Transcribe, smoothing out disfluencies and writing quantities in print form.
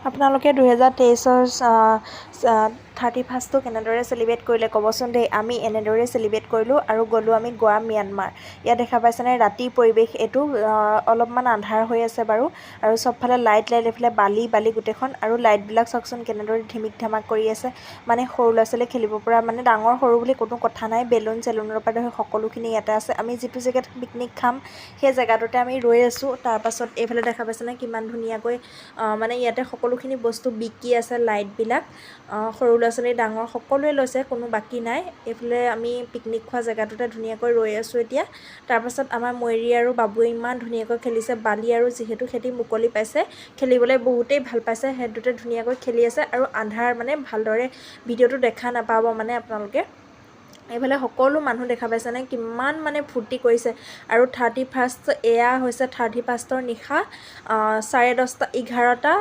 আপোনালোকে 2023 31টো কেনেদৰে চেলিব্ৰেট কৰিলে ক'বচোন দেই। আমি এনেদৰে চেলিব্ৰেট কৰিলোঁ আৰু গ'লোঁ আমি গোৱা ম্যানমাৰ। ইয়াত দেখা পাইছেনে ৰাতিৰ পৰিৱেশ এইটো, অলপমান আন্ধাৰ হৈ আছে বাৰু, আৰু চবফালে লাইট এইফালে বালি গোটেইখন, আৰু লাইটবিলাক চাওকচোন কেনেদৰে ধিমিক ধামাক কৰি আছে। মানে সৰু ল'ৰা ছোৱালী খেলিব পৰা, মানে ডাঙৰ সৰু বুলি কোনো কথা নাই, বেলুন চেলুনৰ পৰা ধৰি সকলোখিনি ইয়াতে আছে। আমি যিটো জেগাত পিকনিক খাম সেই জেগাটোতে আমি ৰৈ আছোঁ। তাৰপাছত এইফালে দেখা পাইছেনে কিমান ধুনীয়াকৈ মানে ইয়াতে সকলোখিনি বস্তু বিকি আছে। লাইটবিলাক সৰু ল'ৰা ছোৱালী ডাঙৰ সকলোৱে লৈছে, কোনো বাকী নাই। এইফালে আমি পিকনিক খোৱা জেগাটোতে ধুনীয়াকৈ ৰৈ আছোঁ এতিয়া। তাৰপাছত আমাৰ ময়ূৰী আৰু বাবুৱে ইমান ধুনীয়াকৈ খেলিছে। বালি আৰু যিহেতু সিহঁতি মুকলি পাইছে, খেলিবলৈ বহুতেই ভাল পাইছে। সিহঁতে ধুনীয়াকৈ খেলি আছে আৰু আন্ধাৰ, মানে ভালদৰে ভিডিঅ'টো দেখা নাপাব মানে আপোনালোকে। এইফালে সকলো মানুহ দেখা পাইছেনে কিমান মানে ফূৰ্তি কৰিছে। আৰু 31st এয়া হৈছে 31ৰ নিশা 10:30 11টা